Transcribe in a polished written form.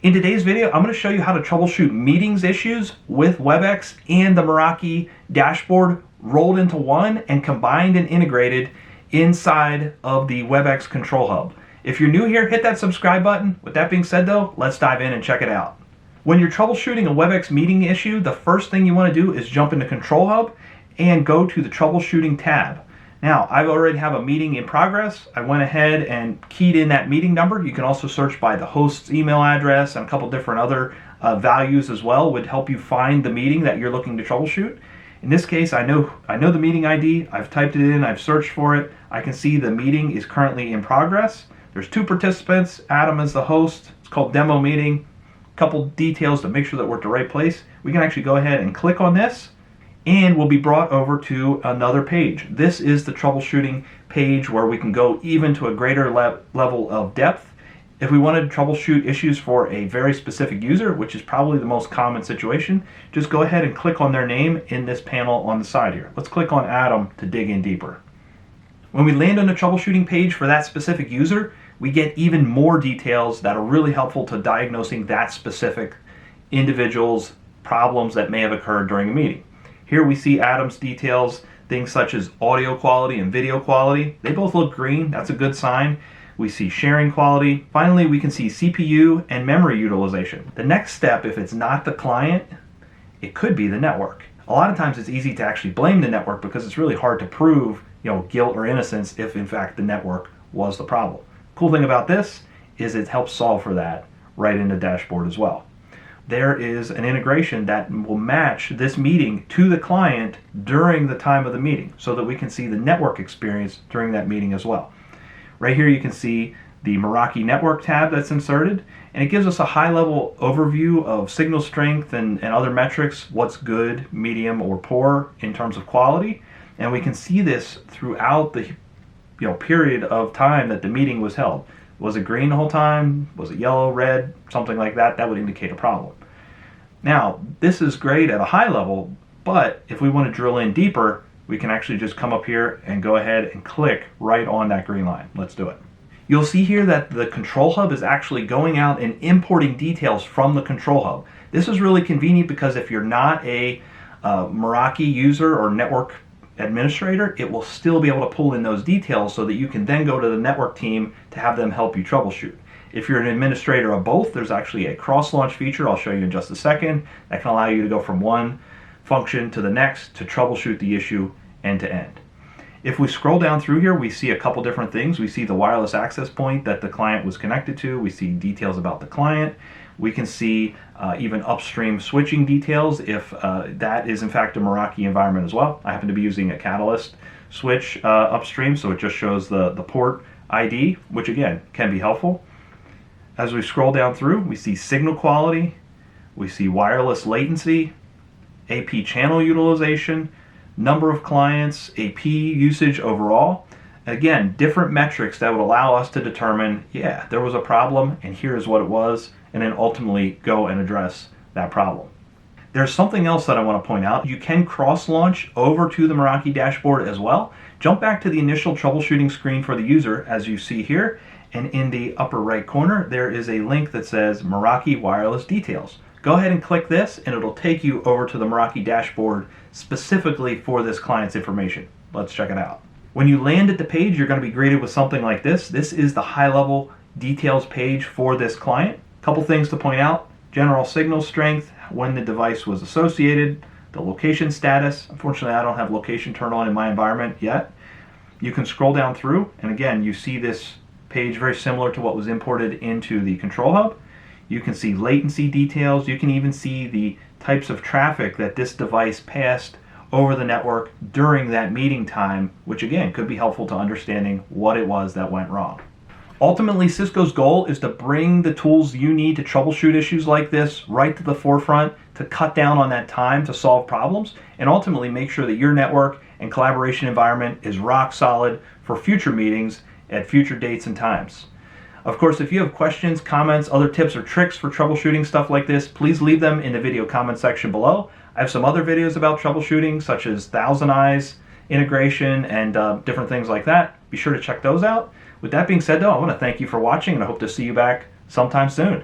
In today's video, I'm going to show you how to troubleshoot meetings issues with WebEx and the Meraki dashboard rolled into one and combined and integrated inside of the WebEx Control Hub. If you're new here, hit that subscribe button. With that being said though, let's dive in and check it out. When you're troubleshooting a WebEx meeting issue, the first thing you want to do is jump into Control Hub and go to the Troubleshooting tab. Now, I already have a meeting in progress. I went ahead and keyed in that meeting number. You can also search by the host's email address, and a couple different other values as well would help you find the meeting that you're looking to troubleshoot. In this case, I know the meeting ID. I've typed it in, I've searched for it. I can see the meeting is currently in progress. There's 2 participants. Adam is the host. It's called Demo Meeting. A couple details to make sure that we're at the right place. We can actually go ahead and click on this, and we'll be brought over to another page. This is the troubleshooting page where we can go even to a greater level of depth. If we wanted to troubleshoot issues for a very specific user, which is probably the most common situation, just go ahead and click on their name in this panel on the side here. Let's click on Adam to dig in deeper. When we land on the troubleshooting page for that specific user, we get even more details that are really helpful to diagnosing that specific individual's problems that may have occurred during a meeting. Here we see Adam's details, things such as audio quality and video quality. They both look green. That's a good sign. We see sharing quality. Finally, we can see CPU and memory utilization. The next step, if it's not the client, it could be the network. A lot of times it's easy to actually blame the network because it's really hard to prove, guilt or innocence if in fact the network was the problem. Cool thing about this is it helps solve for that right in the dashboard as well. There is an integration that will match this meeting to the client during the time of the meeting so that we can see the network experience during that meeting as well. Right here you can see the Meraki network tab that's inserted, and it gives us a high-level overview of signal strength and other metrics, what's good, medium, or poor in terms of quality. And we can see this throughout the period of time that the meeting was held. Was it green the whole time? Was it yellow, red, something like that? That would indicate a problem. Now, this is great at a high level, but if we want to drill in deeper, we can actually just come up here and go ahead and click right on that green line. Let's do it. You'll see here that the Control Hub is actually going out and importing details from the Control Hub. This is really convenient because if you're not a Meraki user or network administrator, it will still be able to pull in those details so that you can then go to the network team to have them help you troubleshoot. If you're an administrator of both, there's actually a cross-launch feature I'll show you in just a second that can allow you to go from one function to the next to troubleshoot the issue end to end. If we scroll down through here, we see a couple different things. We see the wireless access point that the client was connected to. We see details about the client. We can see even upstream switching details if that is in fact a Meraki environment as well. I happen to be using a Catalyst switch upstream, so it just shows the port ID, which again can be helpful. As we scroll down through, we see signal quality, we see wireless latency, AP channel utilization, number of clients, AP usage overall. Again, different metrics that would allow us to determine, yeah, there was a problem and here's what it was, and then ultimately go and address that problem. There's something else that I want to point out. You can cross-launch over to the Meraki dashboard as well. Jump back to the initial troubleshooting screen for the user as you see here, and in the upper right corner there is a link that says Meraki Wireless Details. Go ahead and click this and it'll take you over to the Meraki dashboard specifically for this client's information. Let's check it out. When you land at the page, you're going to be greeted with something like this. This is the high-level details page for this client. Couple things to point out: general signal strength, when the device was associated, the location status. Unfortunately, I don't have location turned on in my environment yet. You can scroll down through, and again, you see this page very similar to what was imported into the Control Hub. You can see latency details. You can even see the types of traffic that this device passed over the network during that meeting time, which again could be helpful to understanding what it was that went wrong. Ultimately, Cisco's goal is to bring the tools you need to troubleshoot issues like this right to the forefront, to cut down on that time to solve problems, and ultimately make sure that your network and collaboration environment is rock solid for future meetings at future dates and times. Of course, if you have questions, comments, other tips or tricks for troubleshooting stuff like this, please leave them in the video comment section below. I have some other videos about troubleshooting, such as ThousandEyes integration and different things like that. Be sure to check those out. With that being said though, I want to thank you for watching and I hope to see you back sometime soon.